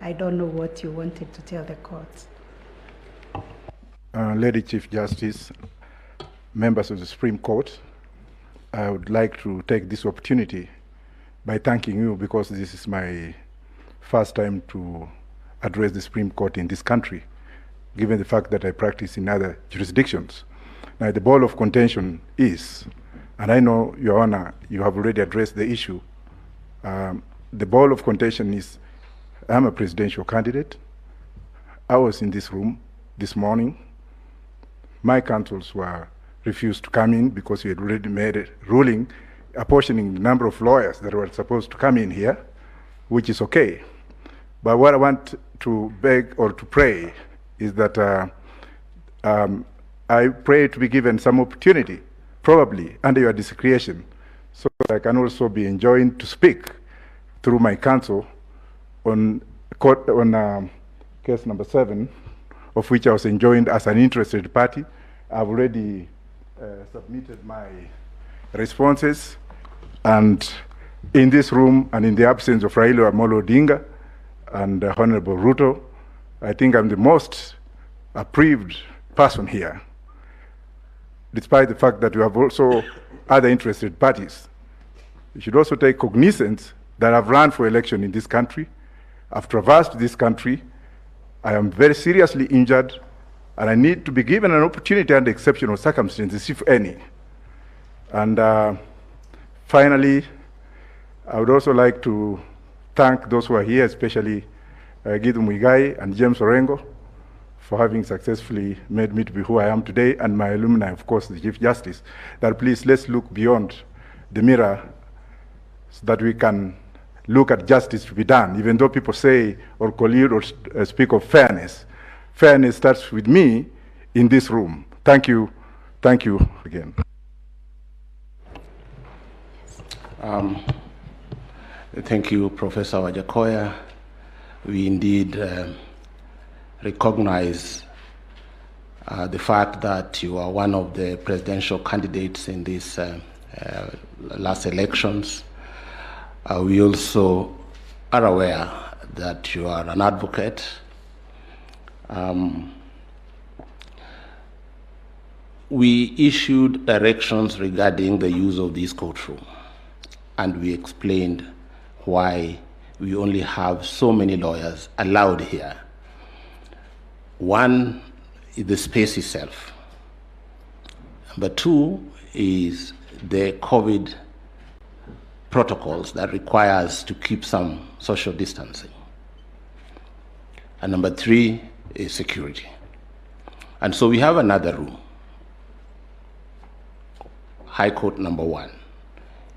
I don't know what you wanted to tell the court. Lady Chief Justice, members of the Supreme Court, I would like to take this opportunity by thanking you, because this is my first time to address the Supreme Court in this country, given the fact that I practice in other jurisdictions. Now, the ball of contention is, and I know, Your Honor, you have already addressed the issue, the ball of contention is, I'm a presidential candidate. I was in this room this morning. My counsels were refused to come in because we had already made a ruling apportioning the number of lawyers that were supposed to come in here, which is okay. But what I want to beg or to pray is that I pray to be given some opportunity, probably under your discretion, so that I can also be enjoined to speak through my counsel on case number 7, of which I was enjoined as an interested party. I've already submitted my responses, and in this room and in the absence of Raila Amolo Odinga and Honorable Ruto, I think I'm the most aggrieved person here, despite the fact that you have also other interested parties. You should also take cognizance that I've run for election in this country. I've traversed this country. I am very seriously injured, and I need to be given an opportunity under exceptional circumstances, if any. And finally, I would also like to thank those who are here, especially Gidu Muigai and James Orengo, for having successfully made me to be who I am today, and my alumni, of course, the Chief Justice, that please, let's look beyond the mirror so that we can look at justice to be done. Even though people say or collude or speak of fairness, fairness starts with me in this room. Thank you again. Thank you, Professor Wajackoya. We indeed recognize the fact that you are one of the presidential candidates in these last elections. We also are aware that you are an advocate. We issued directions regarding the use of this courtroom, and we explained why we only have so many lawyers allowed here. One is the space itself. Number 2 is the COVID protocols that require us to keep some social distancing. And number 3 is security. And so we have another room, High Court number 1.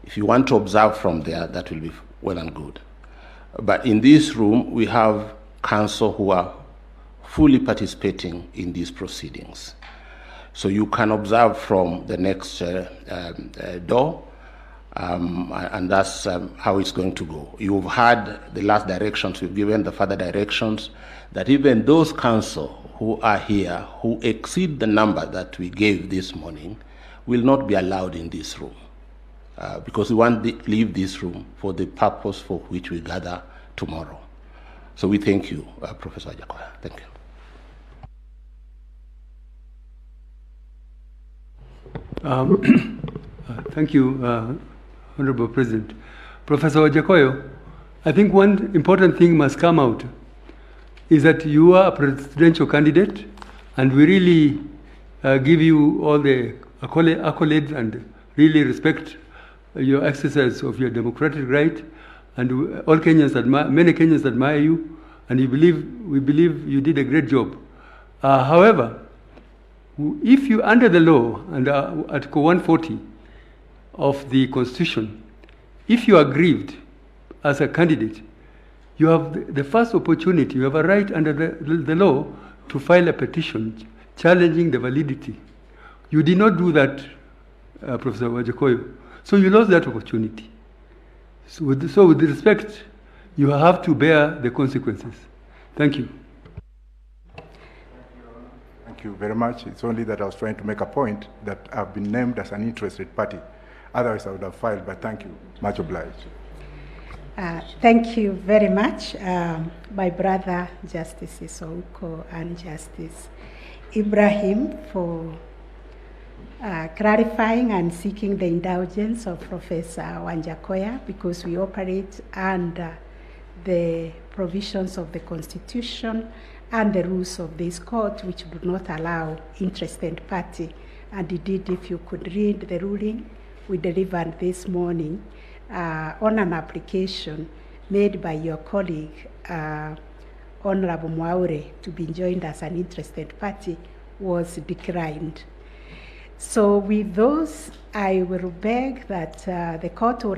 If you want to observe from there, that will be well and good. But in this room, we have counsel who are fully participating in these proceedings. So you can observe from the next door, and that's how it's going to go. You've had the last directions, we've given the further directions, that even those counsel who are here, who exceed the number that we gave this morning, will not be allowed in this room. Because we want to leave this room for the purpose for which we gather tomorrow. So we thank you, Professor Wajackoya. Thank you. Thank you, Honorable President. Professor Wajackoya, I think one important thing must come out is that you are a presidential candidate, and we really give you all the accolades and really respect your exercise of your democratic right, and all Kenyans admire, many Kenyans admire you, and we believe you did a great job. However, if you, under the law, under Article 140 of the Constitution, if you are aggrieved as a candidate, you have the first opportunity, you have a right under the law to file a petition challenging the validity. You did not do that, Professor Wajackoya. So you lost that opportunity. So with respect, you have to bear the consequences. Thank you. Thank you very much. It's only that I was trying to make a point that I've been named as an interested party. Otherwise, I would have filed, but thank you. Much obliged. Thank you very much, my brother Justice Isouko and Justice Ibrahim, for clarifying and seeking the indulgence of Professor Wajackoyas, because we operate under the provisions of the Constitution and the rules of this court, which do not allow interested party. And indeed, if you could read the ruling we delivered this morning on an application made by your colleague, Honorable Mwaure, to be joined as an interested party, was declined. So with those, I will beg that the court will